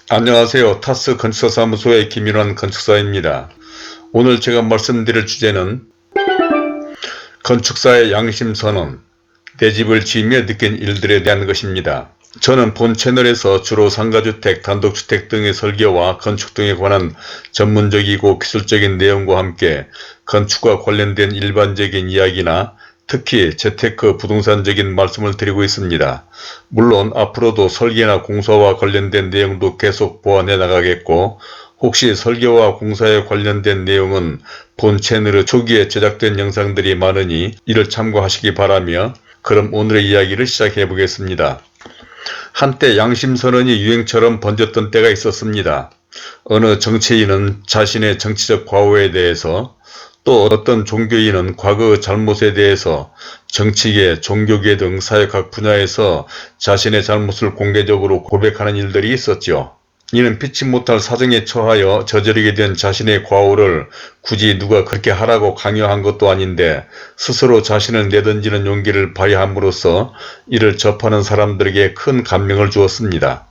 안녕하세요. 타스 건축사무소의 김인환 건축사입니다. 오늘 제가 말씀드릴 주제는 건축사의 양심선언, 내 집을 지으며 느낀 일들에 대한 것입니다. 저는 본 채널에서 주로 상가주택, 단독주택 등의 설계와 건축 등에 관한 전문적이고 기술적인 내용과 함께 건축과 관련된 일반적인 이야기나 특히 재테크 부동산적인 말씀을 드리고 있습니다. 물론 앞으로도 설계나 공사와 관련된 내용도 계속 보완해 나가겠고, 혹시 설계와 공사에 관련된 내용은 본 채널의 초기에 제작된 영상들이 많으니 이를 참고하시기 바라며, 그럼 오늘의 이야기를 시작해 보겠습니다. 한때 양심선언이 유행처럼 번졌던 때가 있었습니다. 어느 정치인은 자신의 정치적 과오에 대해서, 또 어떤 종교인은 과거의 잘못에 대해서 정치계, 종교계 등 사회 각 분야에서 자신의 잘못을 공개적으로 고백하는 일들이 있었죠. 이는 피치 못할 사정에 처하여 저지르게 된 자신의 과오를 굳이 누가 그렇게 하라고 강요한 것도 아닌데 스스로 자신을 내던지는 용기를 발휘함으로써 이를 접하는 사람들에게 큰 감명을 주었습니다.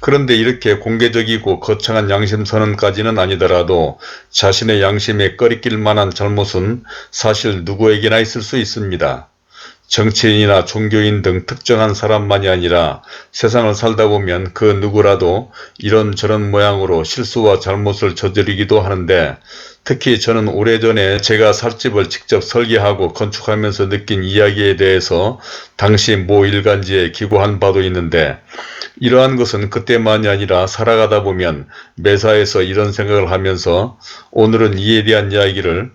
그런데 이렇게 공개적이고 거창한 양심선언까지는 아니더라도 자신의 양심에 꺼리낄 만한 잘못은 사실 누구에게나 있을 수 있습니다. 정치인이나 종교인 등 특정한 사람만이 아니라 세상을 살다 보면 그 누구라도 이런저런 모양으로 실수와 잘못을 저지르기도 하는데, 특히 저는 오래전에 제가 살 집을 직접 설계하고 건축하면서 느낀 이야기에 대해서 당시 모 일간지에 기고한 바도 있는데, 이러한 것은 그때만이 아니라 살아가다 보면 매사에서 이런 생각을 하면서 오늘은 이에 대한 이야기를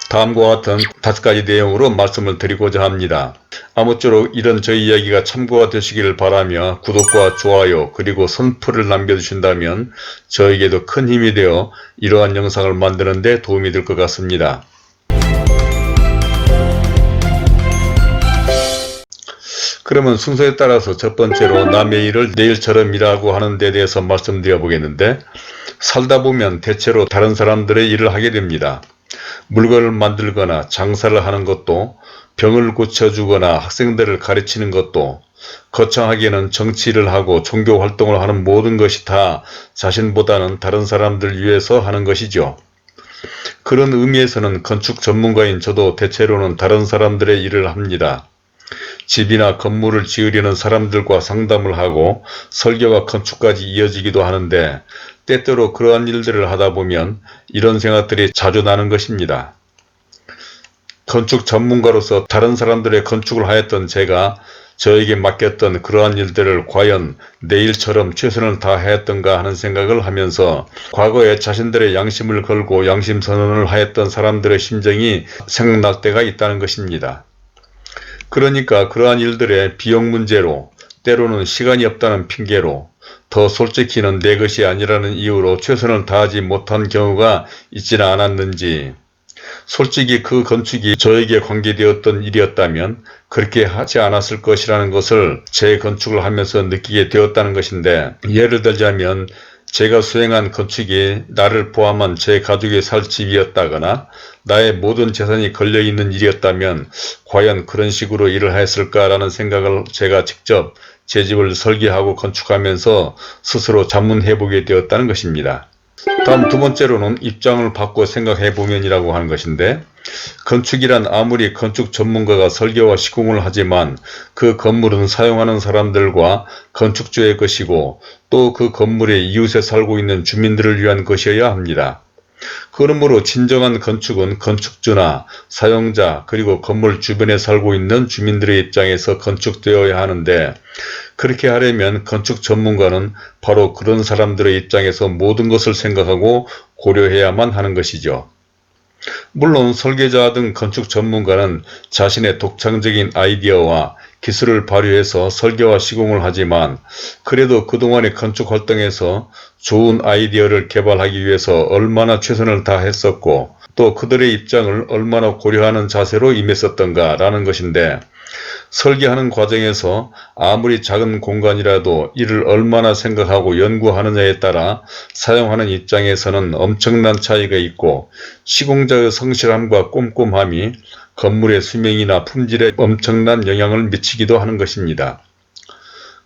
다음과 같은 5가지 내용으로 말씀을 드리고자 합니다. 아무쪼록 이런 저희 이야기가 참고가 되시기를 바라며 구독과 좋아요 그리고 선풀을 남겨주신다면 저에게도 큰 힘이 되어 이러한 영상을 만드는 데 도움이 될 것 같습니다. 그러면 순서에 따라서 첫 번째로 남의 일을 내 일처럼 일하고 하는 데 대해서 말씀드려 보겠는데, 살다 보면 대체로 다른 사람들의 일을 하게 됩니다. 물건을 만들거나 장사를 하는 것도, 병을 고쳐주거나 학생들을 가르치는 것도, 거창하게는 정치를 하고 종교 활동을 하는 모든 것이 다 자신보다는 다른 사람들 위해서 하는 것이죠. 그런 의미에서는 건축 전문가인 저도 대체로는 다른 사람들의 일을 합니다. 집이나 건물을 지으려는 사람들과 상담을 하고 설계와 건축까지 이어지기도 하는데, 때때로 그러한 일들을 하다 보면 이런 생각들이 자주 나는 것입니다. 건축 전문가로서 다른 사람들의 건축을 하였던 제가 저에게 맡겼던 그러한 일들을 과연 내 일처럼 최선을 다하였던가 하는 생각을 하면서 과거에 자신들의 양심을 걸고 양심선언을 하였던 사람들의 심정이 생각날 때가 있다는 것입니다. 그러니까 그러한 일들의 비용 문제로, 때로는 시간이 없다는 핑계로, 더 솔직히는 내 것이 아니라는 이유로 최선을 다하지 못한 경우가 있지는 않았는지, 솔직히 그 건축이 저에게 관계되었던 일이었다면 그렇게 하지 않았을 것이라는 것을 제 건축을 하면서 느끼게 되었다는 것인데, 예를 들자면 제가 수행한 건축이 나를 포함한 제 가족이 살 집이었다거나 나의 모든 재산이 걸려있는 일이었다면 과연 그런 식으로 일을 했을까라는 생각을 제가 직접 제 집을 설계하고 건축하면서 스스로 자문해보게 되었다는 것입니다. 다음 두 번째로는 입장을 바꿔 생각해보면이라고 하는 것인데, 건축이란 아무리 건축 전문가가 설계와 시공을 하지만 그 건물은 사용하는 사람들과 건축주의 것이고 또 그 건물의 이웃에 살고 있는 주민들을 위한 것이어야 합니다. 그러므로 진정한 건축은 건축주나 사용자 그리고 건물 주변에 살고 있는 주민들의 입장에서 건축되어야 하는데, 그렇게 하려면 건축 전문가는 바로 그런 사람들의 입장에서 모든 것을 생각하고 고려해야만 하는 것이죠. 물론 설계자 등 건축 전문가는 자신의 독창적인 아이디어와 기술을 발휘해서 설계와 시공을 하지만, 그래도 그동안의 건축 활동에서 좋은 아이디어를 개발하기 위해서 얼마나 최선을 다했었고 또 그들의 입장을 얼마나 고려하는 자세로 임했었던가 라는 것인데, 설계하는 과정에서 아무리 작은 공간이라도 이를 얼마나 생각하고 연구하느냐에 따라 사용하는 입장에서는 엄청난 차이가 있고, 시공자의 성실함과 꼼꼼함이 건물의 수명이나 품질에 엄청난 영향을 미치기도 하는 것입니다.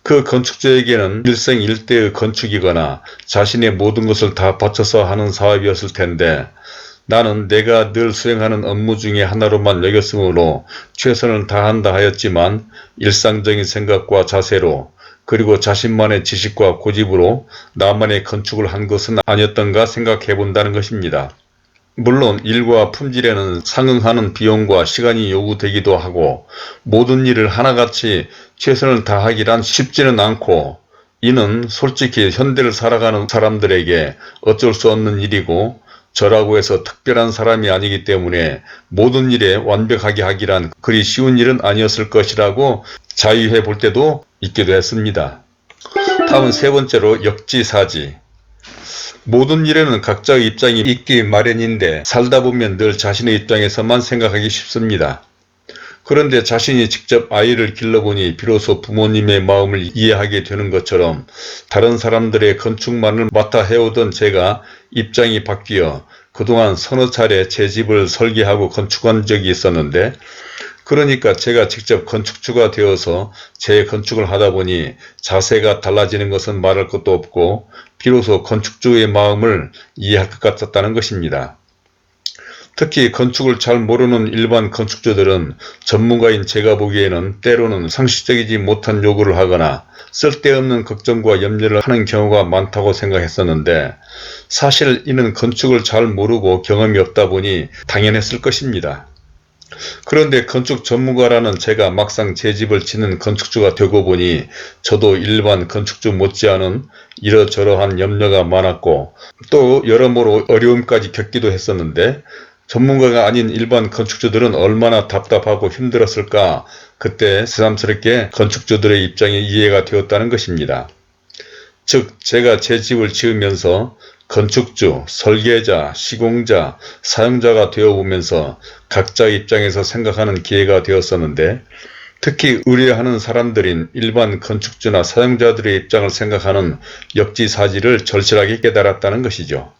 그 건축주에게는 일생일대의 건축이거나 자신의 모든 것을 다 바쳐서 하는 사업이었을 텐데 나는 내가 늘 수행하는 업무 중에 하나로만 여겼으므로 최선을 다한다 하였지만 일상적인 생각과 자세로 그리고 자신만의 지식과 고집으로 나만의 건축을 한 것은 아니었던가 생각해 본다는 것입니다. 물론 일과 품질에는 상응하는 비용과 시간이 요구되기도 하고 모든 일을 하나같이 최선을 다하기란 쉽지는 않고 이는 솔직히 현대를 살아가는 사람들에게 어쩔 수 없는 일이고 저라고 해서 특별한 사람이 아니기 때문에 모든 일에 완벽하게 하기란 그리 쉬운 일은 아니었을 것이라고 자유해 볼 때도 있기도 했습니다. 다음은 세 번째로 역지사지. 모든 일에는 각자의 입장이 있기 마련인데 살다 보면 늘 자신의 입장에서만 생각하기 쉽습니다. 그런데 자신이 직접 아이를 길러보니 비로소 부모님의 마음을 이해하게 되는 것처럼 다른 사람들의 건축만을 맡아 해오던 제가 입장이 바뀌어 그동안 서너 차례 제 집을 설계하고 건축한 적이 있었는데 그러니까 제가 직접 건축주가 되어서 제 건축을 하다 보니 자세가 달라지는 것은 말할 것도 없고 비로소 건축주의 마음을 이해할 것 같았다는 것입니다. 특히 건축을 잘 모르는 일반 건축주들은 전문가인 제가 보기에는 때로는 상식적이지 못한 요구를 하거나 쓸데없는 걱정과 염려를 하는 경우가 많다고 생각했었는데 사실 이는 건축을 잘 모르고 경험이 없다 보니 당연했을 것입니다. 그런데 건축 전문가라는 제가 막상 제 집을 짓는 건축주가 되고 보니 저도 일반 건축주 못지않은 이러저러한 염려가 많았고 또 여러모로 어려움까지 겪기도 했었는데 전문가가 아닌 일반 건축주들은 얼마나 답답하고 힘들었을까 그때 새삼스럽게 건축주들의 입장이 이해가 되었다는 것입니다. 즉 제가 제 집을 지으면서 건축주, 설계자, 시공자, 사용자가 되어보면서 각자의 입장에서 생각하는 기회가 되었었는데 특히 의뢰하는 사람들인 일반 건축주나 사용자들의 입장을 생각하는 역지사지를 절실하게 깨달았다는 것이죠.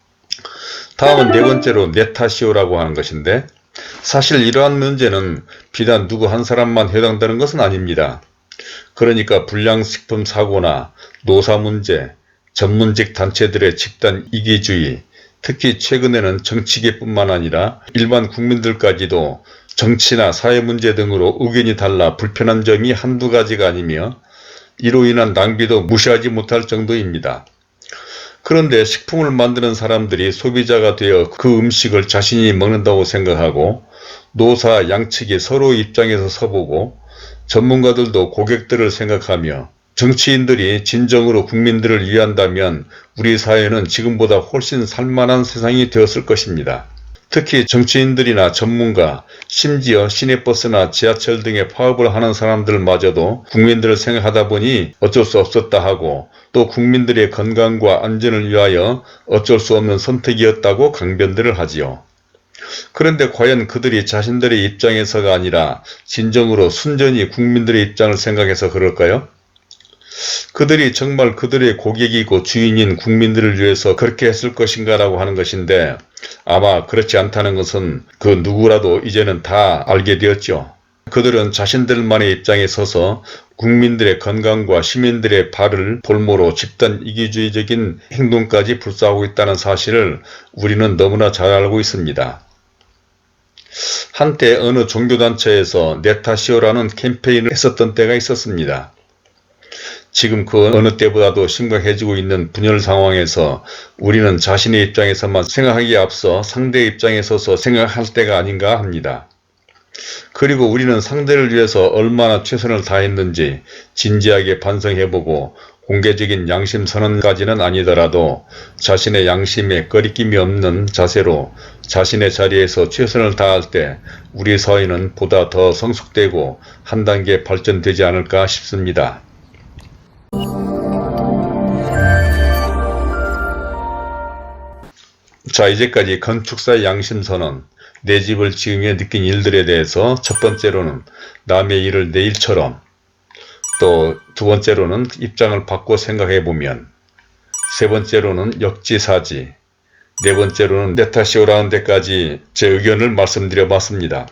다음은 네 번째로 내 탓이오라고 하는 것인데 사실 이러한 문제는 비단 누구 한 사람만 해당되는 것은 아닙니다. 그러니까 불량식품 사고나 노사 문제, 전문직 단체들의 집단 이기주의, 특히 최근에는 정치계뿐만 아니라 일반 국민들까지도 정치나 사회 문제 등으로 의견이 달라 불편한 점이 한두 가지가 아니며 이로 인한 낭비도 무시하지 못할 정도입니다. 그런데 식품을 만드는 사람들이 소비자가 되어 그 음식을 자신이 먹는다고 생각하고 노사 양측이 서로 입장에서 서보고 전문가들도 고객들을 생각하며 정치인들이 진정으로 국민들을 위한다면 우리 사회는 지금보다 훨씬 살만한 세상이 되었을 것입니다. 특히 정치인들이나 전문가, 심지어 시내버스나 지하철 등의 파업을 하는 사람들마저도 국민들을 생각하다 보니 어쩔 수 없었다 하고 또 국민들의 건강과 안전을 위하여 어쩔 수 없는 선택이었다고 강변들을 하지요. 그런데 과연 그들이 자신들의 입장에서가 아니라 진정으로 순전히 국민들의 입장을 생각해서 그럴까요? 그들이 정말 그들의 고객이고 주인인 국민들을 위해서 그렇게 했을 것인가 라고 하는 것인데 아마 그렇지 않다는 것은 그 누구라도 이제는 다 알게 되었죠. 그들은 자신들만의 입장에 서서 국민들의 건강과 시민들의 발을 볼모로 집단 이기주의적인 행동까지 불사하고 있다는 사실을 우리는 너무나 잘 알고 있습니다. 한때 어느 종교단체에서 내 탓이오라는 캠페인을 했었던 때가 있었습니다. 지금 그 어느 때보다도 심각해지고 있는 분열 상황에서 우리는 자신의 입장에서만 생각하기에 앞서 상대의 입장에 서서 생각할 때가 아닌가 합니다. 그리고 우리는 상대를 위해서 얼마나 최선을 다했는지 진지하게 반성해보고 공개적인 양심 선언까지는 아니더라도 자신의 양심에 거리낌이 없는 자세로 자신의 자리에서 최선을 다할 때 우리 사회는 보다 더 성숙되고 한 단계 발전되지 않을까 싶습니다. 자, 이제까지 건축사의 양심선언, 내 집을 지으며 느낀 일들에 대해서 첫 번째로는 남의 일을 내 일처럼, 또 두 번째로는 입장을 바꿔 생각해보면, 세 번째로는 역지사지, 네 번째로는 내 탓이오라는 데까지 제 의견을 말씀드려 봤습니다.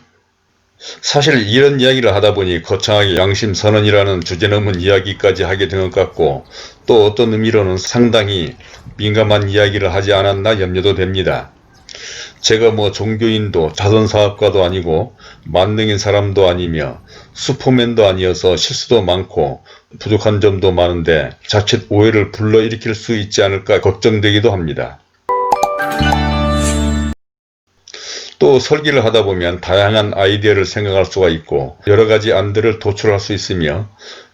사실 이런 이야기를 하다 보니 거창하게 양심선언이라는 주제 넘은 이야기까지 하게 된 것 같고, 또 어떤 의미로는 상당히 민감한 이야기를 하지 않았나 염려도 됩니다. 제가 뭐 종교인도 자선사업가도 아니고 만능인 사람도 아니며 슈퍼맨도 아니어서 실수도 많고 부족한 점도 많은데 자칫 오해를 불러일으킬 수 있지 않을까 걱정되기도 합니다. 또 설계를 하다 보면 다양한 아이디어를 생각할 수가 있고 여러가지 안들을 도출할 수 있으며,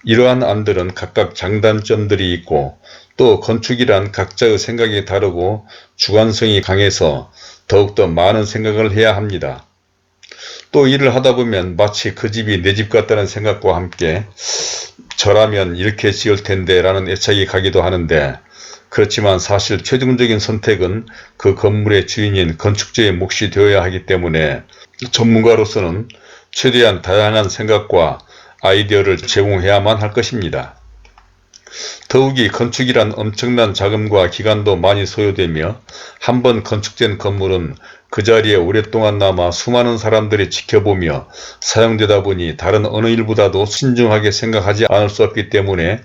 이러한 안들은 각각 장단점들이 있고 또 건축이란 각자의 생각이 다르고 주관성이 강해서 더욱더 많은 생각을 해야 합니다. 또 일을 하다 보면 마치 그 집이 내 집 같다는 생각과 함께 저라면 이렇게 지을 텐데 라는 애착이 가기도 하는데, 그렇지만 사실 최종적인 선택은 그 건물의 주인인 건축주의 몫이 되어야 하기 때문에 전문가로서는 최대한 다양한 생각과 아이디어를 제공해야만 할 것입니다. 더욱이 건축이란 엄청난 자금과 기간도 많이 소요되며 한번 건축된 건물은 그 자리에 오랫동안 남아 수많은 사람들이 지켜보며 사용되다 보니 다른 어느 일보다도 신중하게 생각하지 않을 수 없기 때문에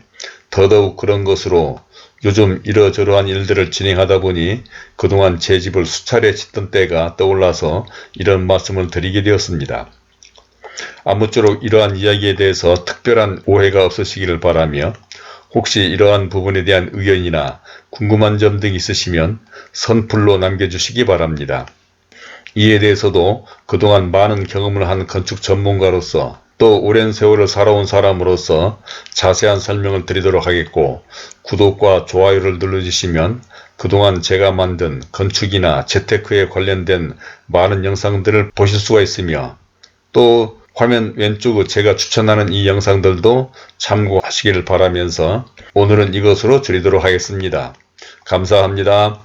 더더욱 그런 것으로 요즘 이러저러한 일들을 진행하다 보니 그동안 제 집을 수차례 짓던 때가 떠올라서 이런 말씀을 드리게 되었습니다. 아무쪼록 이러한 이야기에 대해서 특별한 오해가 없으시기를 바라며, 혹시 이러한 부분에 대한 의견이나 궁금한 점 등 있으시면 선플로 남겨주시기 바랍니다. 이에 대해서도 그동안 많은 경험을 한 건축 전문가로서 또 오랜 세월을 살아온 사람으로서 자세한 설명을 드리도록 하겠고, 구독과 좋아요를 눌러주시면 그동안 제가 만든 건축이나 재테크에 관련된 많은 영상들을 보실 수가 있으며, 또 화면 왼쪽 제가 추천하는 이 영상들도 참고하시기를 바라면서 오늘은 이것으로 줄이도록 하겠습니다. 감사합니다.